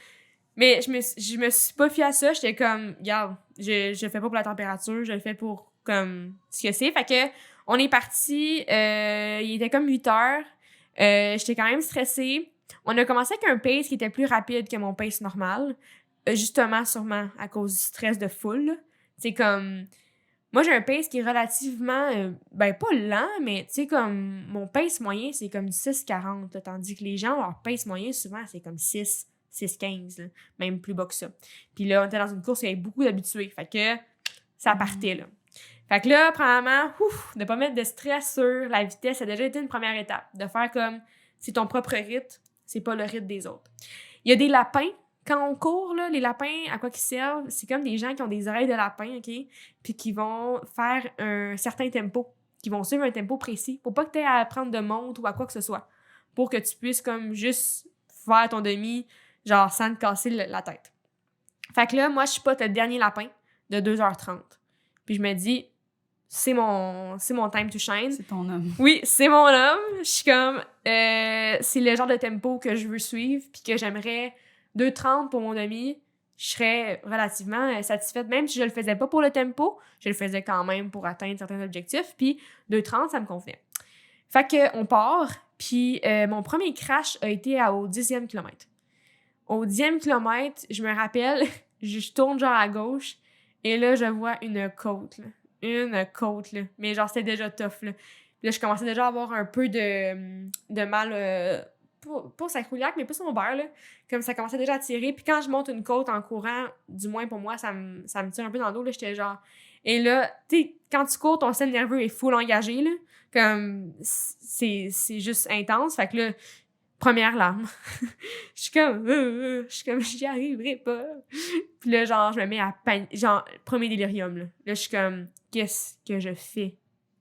Mais je me suis pas fiée à ça. J'étais comme, regarde, je le fais pas pour la température, je le fais pour comme ce que c'est. Fait que on est parti, il était comme 8 heures. J'étais quand même stressée. On a commencé avec un pace qui était plus rapide que mon pace normal. Justement, sûrement à cause du stress de foule. C'est comme... Moi, j'ai un pace qui est relativement... ben, pas lent, mais tu sais, comme... Mon pace moyen, c'est comme 6,40. Là, tandis que les gens, leur pace moyen, souvent, c'est comme 6,15, là, même plus bas que ça. Puis là, on était dans une course où il y avait beaucoup d'habitués. Fait que ça partait, là. Fait que là, premièrement, de pas mettre de stress sur la vitesse, ça a déjà été une première étape. De faire comme, c'est ton propre rythme, c'est pas le rythme des autres. Il y a des lapins. Quand on court, là, les lapins, à quoi qu'ils servent? C'est comme des gens qui ont des oreilles de lapin, OK? Puis qui vont faire un certain tempo, qui vont suivre un tempo précis pour pas que tu aies à prendre de montre ou à quoi que ce soit. Pour que tu puisses comme juste faire ton demi, genre sans te casser la tête. Fait que là, moi, je suis pas le dernier lapin de 2h30. Puis je me dis, c'est mon time to shine. C'est ton homme. Oui, c'est mon homme. Je suis comme, c'est le genre de tempo que je veux suivre puis que j'aimerais 2h30 pour mon demi. Je serais relativement satisfaite. Même si je le faisais pas pour le tempo, je le faisais quand même pour atteindre certains objectifs. Puis 2h30, ça me convenait. Fait que on part. Puis mon premier crash a été au 10e kilomètre. Au 10e kilomètre, je me rappelle, je tourne genre à gauche et là, je vois une côte, là. Une côte, là. Mais genre, c'était déjà tough, là. Puis là, je commençais déjà à avoir un peu de mal, pas au sacroiliac, mais plus au lombaire, là. Comme ça commençait déjà à tirer. Puis quand je monte une côte en courant, du moins pour moi, ça me tire un peu dans le dos, là. J'étais genre... Et là, tu sais, quand tu cours, ton système nerveux est full engagé, là. Comme, c'est juste intense. Fait que là, première larme. Je suis comme, j'y arriverai pas. Puis là, genre, je me mets à paniquer. Genre, premier délirium, là. Là, je suis comme, qu'est-ce que je fais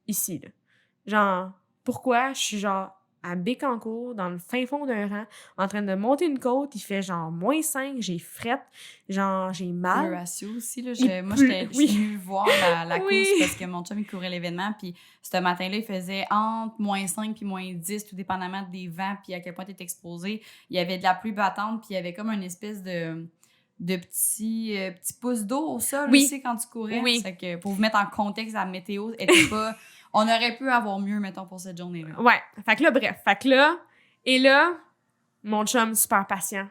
ici, là? Genre, pourquoi je suis genre à Bécancour, dans le fin fond d'un rang, en train de monter une côte, il fait genre -5, j'ai frette, genre j'ai mal. Le ratio aussi, là. Moi, Oui. j'étais venue voir la Oui. course parce que mon chum, il courait l'événement. Puis ce matin-là, il faisait entre -5 puis -10, tout dépendamment des vents puis à quel point tu es exposé. Il y avait de la pluie battante puis il y avait comme une espèce de petits pouces d'eau au sol aussi quand tu courais. Oui. Fait que pour vous mettre en contexte, la météo était pas... On aurait pu avoir mieux, mettons, pour cette journée-là. Ouais. Fait que là, bref. Fait que là, et là, mon chum, super patient.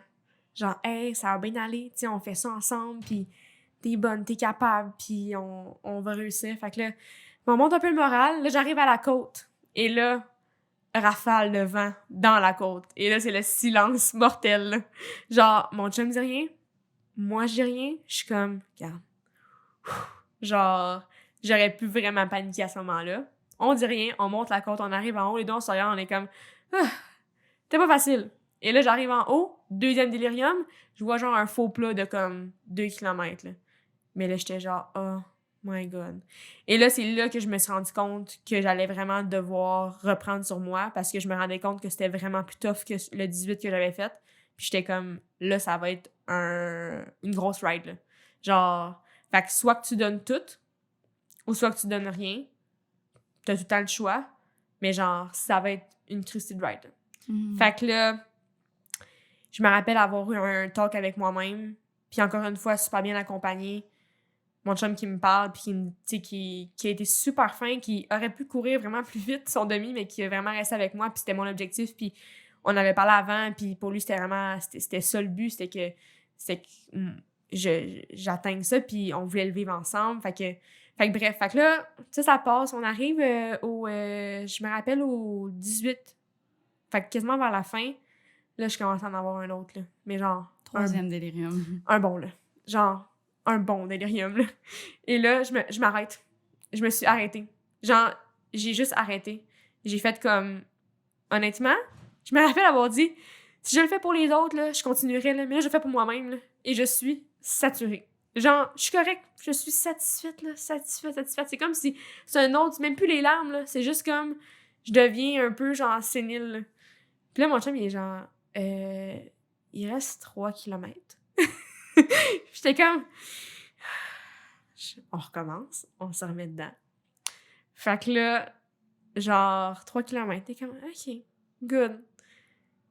Genre, hey, ça va bien aller, tu sais, on fait ça ensemble, puis t'es bonne, t'es capable, puis on va réussir. Fait que là, on monte un peu le moral. Là, j'arrive à la côte. Et là, rafale de vent dans la côte. Et là, c'est le silence mortel, là. Genre, mon chum dit rien. Moi, je dis rien. Je suis comme, regarde. Genre, j'aurais pu vraiment paniquer à ce moment-là. On dit rien, on monte la côte, on arrive en haut, les deux on se regarde, on est comme, c'était pas facile. Et là, j'arrive en haut, deuxième délirium, je vois genre un faux plat de comme 2 km, là. Mais là, j'étais genre, oh my God. Et là, c'est là que je me suis rendu compte que j'allais vraiment devoir reprendre sur moi parce que je me rendais compte que c'était vraiment plus tough que le 18 que j'avais fait. Puis j'étais comme, là, ça va être une grosse ride, là. Genre, fait que soit que tu donnes tout, ou soit que tu donnes rien. T'as tout le temps le choix. Mais genre, ça va être une triste ride, là. Fait que là, je me rappelle avoir eu un talk avec moi-même. Puis encore une fois, super bien accompagnée. Mon chum qui me parle, puis qui a été super fin, qui aurait pu courir vraiment plus vite son demi, mais qui a vraiment resté avec moi, puis c'était mon objectif, puis on avait parlé avant, puis pour lui, c'était vraiment... C'était ça le but, c'était que j'atteigne ça, puis on voulait le vivre ensemble, fait que bref, fait que là, ça passe, on arrive je me rappelle au 18, fait que quasiment vers la fin, là, je commence à en avoir un autre, là, mais genre... Troisième délirium. Un bon, là. Genre, un bon délirium, là. Et là, je m'arrête. Je me suis arrêtée. Genre, j'ai juste arrêté. J'ai fait comme... Honnêtement, je me rappelle avoir dit, si je le fais pour les autres, là, je continuerai, là, mais là, je le fais pour moi-même, là, et je suis saturée. Genre, je suis correcte, je suis satisfaite, là, satisfaite. C'est comme si c'est un autre, c'est même plus les larmes, là, c'est juste comme, je deviens un peu, genre, sénile, là. Puis là, mon chum, il est genre, il reste 3 km. J'étais comme... On recommence, on se remet dedans. Fait que là, genre, 3 km, t'es comme, OK, good.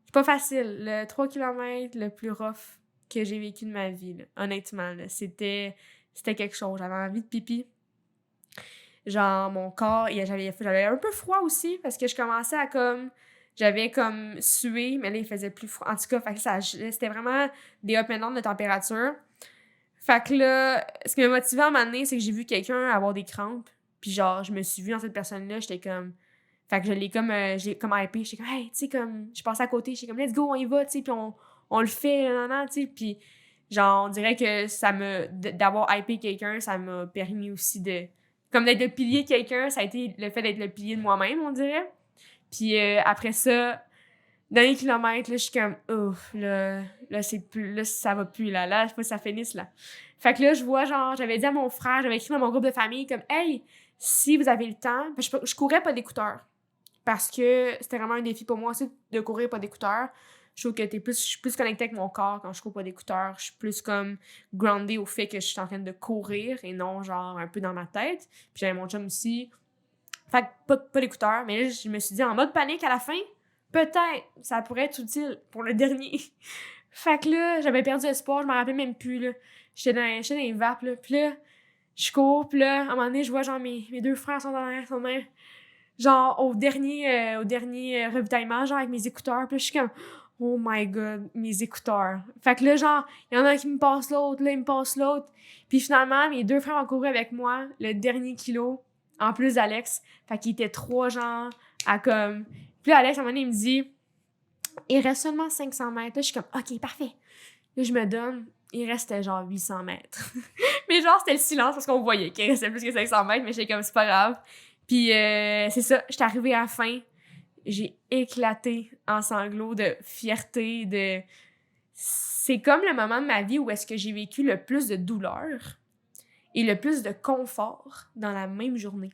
C'est pas facile. Le 3 km le plus rough que j'ai vécu de ma vie, là. Honnêtement, là, c'était quelque chose. J'avais envie de pipi. Genre, mon corps, j'avais un peu froid aussi, parce que je commençais à comme... J'avais comme sué, mais là, il faisait plus froid. En tout cas, fait que c'était vraiment des up and down de température. Fait que là, ce qui m'a motivée à m'amener, c'est que j'ai vu quelqu'un avoir des crampes. Puis genre, je me suis vue dans cette personne-là, j'étais comme... Fait que j'ai comme hypé, j'étais comme, hey, tu sais, comme... Je passais à côté, j'étais comme, let's go, on y va, tu sais, puis on le fait, tu sais. Puis genre, on dirait que d'avoir hypé quelqu'un, ça m'a permis aussi de... Comme d'être le pilier de quelqu'un, ça a été le fait d'être le pilier de moi-même, on dirait. Puis après ça, dernier kilomètre, là, je suis comme, ouf, là, c'est plus, là, ça va plus, là, faut que ça finisse, là. Fait que là, je vois, genre, j'avais dit à mon frère, j'avais écrit dans mon groupe de famille, comme, hey, si vous avez le temps, je courais pas d'écouteurs. Parce que c'était vraiment un défi pour moi aussi de courir pas d'écouteurs. Je trouve que je suis plus connectée avec mon corps quand je cours pas d'écouteurs. Je suis plus comme groundée au fait que je suis en train de courir et non, genre, un peu dans ma tête. Puis j'avais mon chum aussi. Fait que pas d'écouteurs, mais là, je me suis dit, en mode panique à la fin, peut-être, ça pourrait être utile pour le dernier. Fait que là, j'avais perdu espoir, je m'en rappelais même plus, là. J'étais dans les vapes, là. Puis là, je cours, puis là, à un moment donné, je vois, genre, mes 2 frères sont derrière, sont même, genre, au dernier ravitaillement, genre, avec mes écouteurs. Puis là, je suis comme, oh my God, mes écouteurs. Fait que là, genre, il y en a un qui me passe l'autre, là, il me passe l'autre. Puis finalement, mes 2 frères ont couru avec moi le dernier kilo. en plus d'Alex. Fait qu'il était 3, genre, à comme... Puis là, Alex, à un moment donné, il me dit, il reste seulement 500 mètres. Là, je suis comme, OK, parfait. Là, je me donne, il restait genre 800 mètres. Mais genre, c'était le silence parce qu'on voyait qu'il restait plus que 500 mètres, mais j'étais comme, c'est pas grave. Puis c'est ça, j'étais arrivée à la fin, j'ai éclaté en sanglots de fierté, de... C'est comme le moment de ma vie où est-ce que j'ai vécu le plus de douleur et le plus de confort dans la même journée.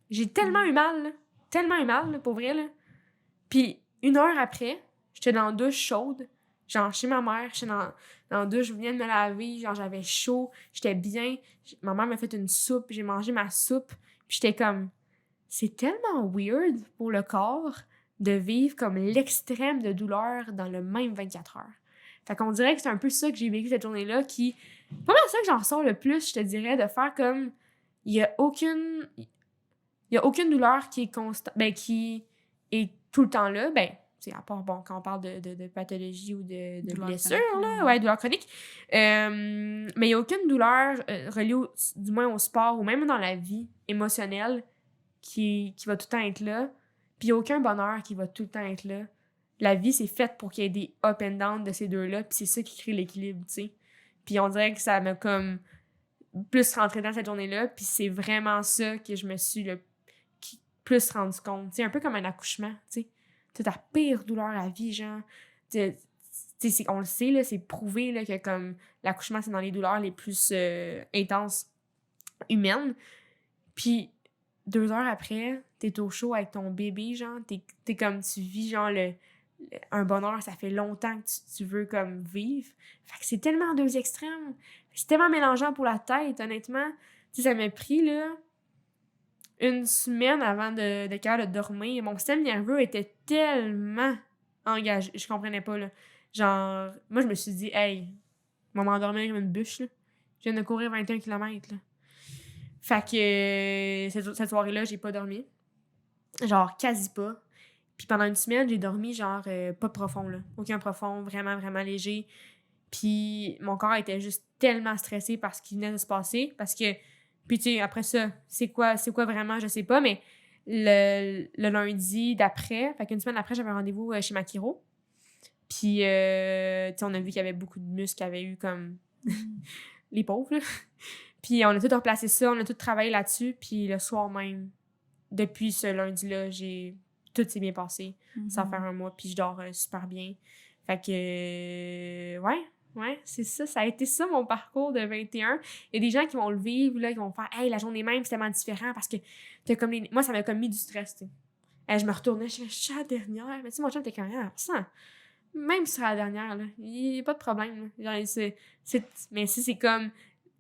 J'ai tellement eu mal, là. Tellement eu mal, là, pour vrai, là. Puis 1 heure après, j'étais dans la douche chaude, genre chez ma mère, j'étais dans la douche, je venais de me laver, genre j'avais chaud, j'étais bien. Ma mère m'a fait une soupe, j'ai mangé ma soupe, puis j'étais comme... C'est tellement weird pour le corps de vivre comme l'extrême de douleur dans le même 24 heures. Fait qu'on dirait que c'est un peu ça que j'ai vécu cette journée-là qui... Pas mal ça que j'en ressors le plus, je te dirais, de faire comme... Il y a aucune douleur qui est constante... Ben, qui est tout le temps là. Ben, c'est à part, bon, quand on parle de pathologie ou de blessure, là. Ouais, douleur chronique. Mais il n'y a aucune douleur reliée, du moins au sport ou même dans la vie émotionnelle qui va tout le temps être là. Puis il n'y a aucun bonheur qui va tout le temps être là. La vie, c'est faite pour qu'il y ait des up and down de ces deux-là, puis c'est ça qui crée l'équilibre, tu sais. Puis on dirait que ça m'a comme plus rentré dans cette journée-là, puis c'est vraiment ça que je me suis le plus rendu compte. Tu sais, un peu comme un accouchement, tu sais. Tu ta pire douleur à vie, genre. Tu sais, on le sait, là, c'est prouvé là, que comme l'accouchement, c'est dans les douleurs les plus intenses humaines. Puis 2 heures après, t'es au chaud avec ton bébé, genre, t'es comme, tu vis, genre, un bonheur, ça fait longtemps que tu veux, comme, vivre. Fait que c'est tellement 2 extrêmes. C'est tellement mélangeant pour la tête, honnêtement. Tu sais, ça m'a pris, là, 1 semaine avant de capable de dormir. Mon système nerveux était tellement engagé. Je comprenais pas, là. Genre, moi, je me suis dit, hey, je vais m'endormir comme une bûche, là. Je viens de courir 21 km, là. Fait que cette soirée-là, j'ai pas dormi. Genre, quasi pas. Puis pendant 1 semaine, j'ai dormi, genre, pas profond, là. Aucun profond, vraiment, vraiment léger. Puis mon corps était juste tellement stressé par ce qui venait de se passer. Parce que, puis tu sais, après ça, c'est quoi vraiment, je sais pas, mais le lundi d'après, fait qu'une semaine après, j'avais un rendez-vous chez ma chiro. Puis, tu sais, on a vu qu'il y avait beaucoup de muscles qui avaient eu comme les pauvres, là. Puis on a tout replacé ça, on a tout travaillé là-dessus. Puis le soir même, depuis ce lundi-là, tout s'est bien passé. Ça va faire 1 mois, puis je dors super bien. Fait que, ouais, c'est ça. Ça a été ça, mon parcours de 21. Il y a des gens qui vont le vivre, là, qui vont faire « Hey, la journée même, c'est tellement différent parce que t'as comme les... » Moi, ça m'a comme mis du stress, tu sais. Je me retournais, je suis la dernière. Mais tu sais, mon chum était quand même ça. Même si c'est la dernière, là, il n'y a pas de problème. Là. Genre, mais si c'est comme...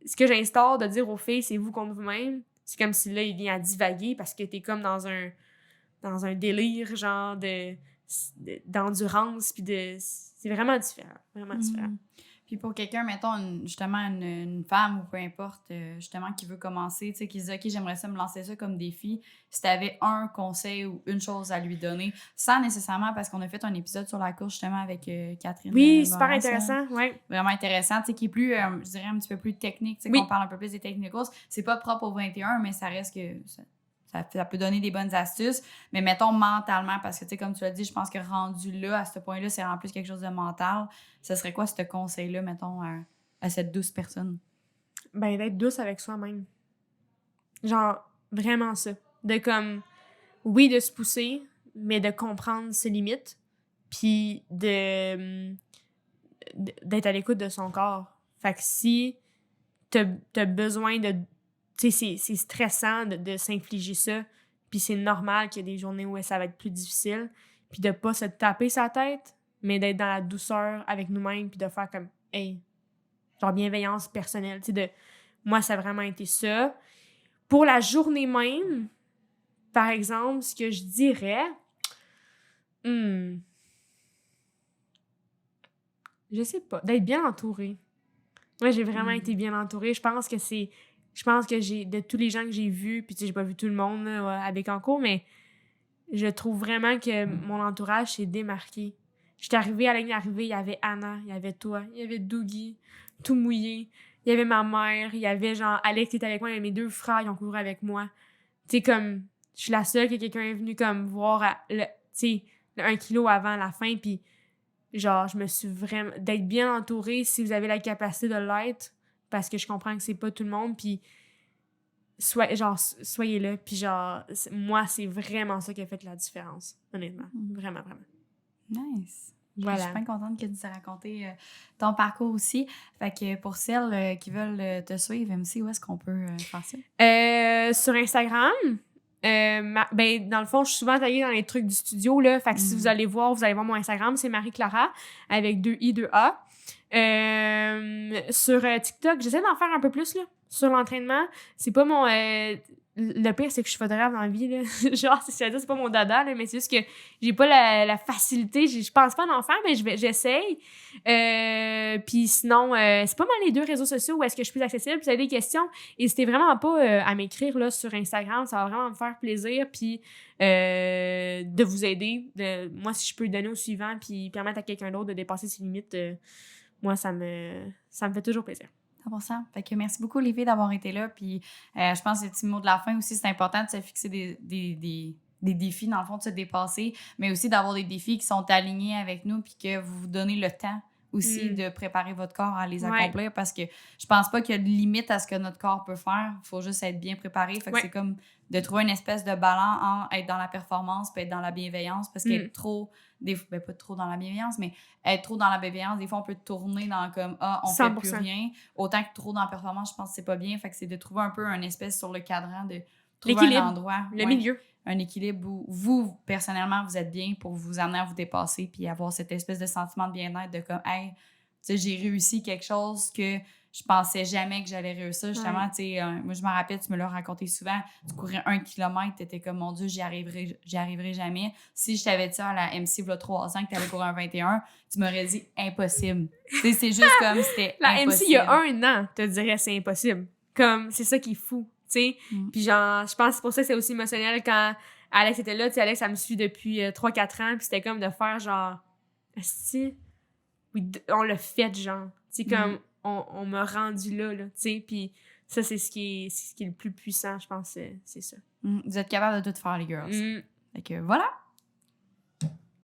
Ce que j'instaure de dire aux filles, c'est vous contre vous-même. C'est comme si là, il vient à divaguer parce que t'es comme dans un délire, genre, d'endurance, puis c'est vraiment différent. Vraiment différent. Puis pour quelqu'un, mettons, justement, une femme ou peu importe, justement, qui veut commencer, tu sais, qui se dit « OK, j'aimerais ça me lancer ça comme défi », si tu avais un conseil ou une chose à lui donner, sans nécessairement, parce qu'on a fait un épisode sur la course, justement, avec Catherine. Oui, super intéressant, oui. Vraiment intéressant, tu sais, qui est plus, je dirais, un petit peu plus technique, tu sais, qu'on parle un peu plus des techniques de course. C'est pas propre au 21, mais ça reste que... Ça peut donner des bonnes astuces, mais mettons mentalement, parce que, tu sais, comme tu l'as dit, je pense que rendu là, à ce point-là, c'est en plus quelque chose de mental. Ce serait quoi ce conseil-là, mettons, à cette douce personne? Ben, d'être douce avec soi-même. Genre, vraiment ça. De comme, oui, de se pousser, mais de comprendre ses limites, puis d'être à l'écoute de son corps. Fait que si t'as besoin de... Tu sais, c'est stressant de s'infliger ça, puis c'est normal qu'il y ait des journées où ça va être plus difficile, puis de pas se taper sa tête, mais d'être dans la douceur avec nous-mêmes, puis de faire comme, hey, genre bienveillance personnelle. Tu sais, moi, ça a vraiment été ça. Pour la journée même, par exemple, ce que je dirais, je sais pas, d'être bien entourée. Moi, j'ai vraiment été bien entourée. Je pense que j'ai, de tous les gens que j'ai vus, puis tu sais, j'ai pas vu tout le monde là, à Bécancour, mais je trouve vraiment que mon entourage s'est démarqué. J'étais arrivée à la ligne d'arrivée, il y avait Anna, il y avait toi, il y avait Dougie, tout mouillé, il y avait ma mère, il y avait genre Alex qui était avec moi, il y avait mes 2 frères qui ont couru avec moi. Tu sais, comme, je suis la seule que quelqu'un est venu comme voir, tu sais, 1 kilo avant la fin, puis genre, je me suis vraiment... D'être bien entourée si vous avez la capacité de l'être, parce que je comprends que c'est pas tout le monde, puis soyez là, puis genre, moi, c'est vraiment ça qui a fait la différence, honnêtement. Vraiment, vraiment. Nice. Voilà. Je suis bien contente que tu aies raconté ton parcours aussi. Fait que pour celles qui veulent te suivre, MC, où est-ce qu'on peut faire ça? Sur Instagram, ben, dans le fond, je suis souvent taguée dans les trucs du studio, là. Fait que si vous allez voir mon Instagram, c'est Marie-Clara, avec 2 I, 2 A. Sur TikTok, j'essaie d'en faire un peu plus, là, sur l'entraînement. C'est pas mon... le pire, c'est que je suis photographe dans la vie, là. Genre, c'est pas mon dada, là, mais c'est juste que j'ai pas la facilité. Je pense pas d'en faire, mais j'essaye. Puis sinon, c'est pas mal les 2 réseaux sociaux où est-ce que je suis plus accessible. Si vous avez des questions, n'hésitez vraiment pas à m'écrire là, sur Instagram. Ça va vraiment me faire plaisir. Puis de vous aider. Moi, si je peux donner au suivant puis permettre à quelqu'un d'autre de dépasser ses limites, moi, ça me fait toujours plaisir. 100%. Fait que merci beaucoup, les filles, d'avoir été là. Puis je pense que le petit mot de la fin aussi, c'est important de se fixer des défis, dans le fond, de se dépasser, mais aussi d'avoir des défis qui sont alignés avec nous puis que vous vous donnez le temps aussi de préparer votre corps à les accomplir parce que je pense pas qu'il y a de limite à ce que notre corps peut faire. Il faut juste être bien préparé. Fait que c'est comme de trouver une espèce de balance entre être dans la performance puis être dans la bienveillance parce qu'être trop... pas trop dans la bienveillance, mais être trop dans la bienveillance, des fois, on peut tourner dans comme « Ah, on 100%. Fait plus rien ». Autant que trop dans la performance, je pense que c'est pas bien. Fait que c'est de trouver un peu un espèce sur le cadran, de trouver un endroit. Le milieu. Un équilibre où vous, personnellement, vous êtes bien pour vous amener à vous dépasser puis avoir cette espèce de sentiment de bien-être de comme « Hey, tu sais, j'ai réussi quelque chose que je pensais jamais que j'allais réussir. » Justement, tu sais, moi, je me rappelle, tu me l'as raconté souvent, tu courais 1 kilomètre, t'étais comme « Mon Dieu, j'y arriverai jamais. » Si je t'avais dit à la MC, il y a 3 ans, que t'allais courir un 21, tu m'aurais dit « Impossible. » Tu sais, c'est juste comme c'était la impossible. MC, il y a 1 an, te dirais c'est impossible. Comme, c'est ça qui est fou. T'sais. Puis genre, je pense que c'est pour ça que c'est aussi émotionnel quand Alex était là. Alex, ça me suit depuis 3-4 ans. Puis c'était comme de faire genre, esti, oui, on l'a fait, genre. T'sais, comme, on m'a rendu là, t'sais. Puis ça, c'est ce qui est le plus puissant, je pense, c'est ça. Vous êtes capable de tout faire, les girls. Fait que voilà.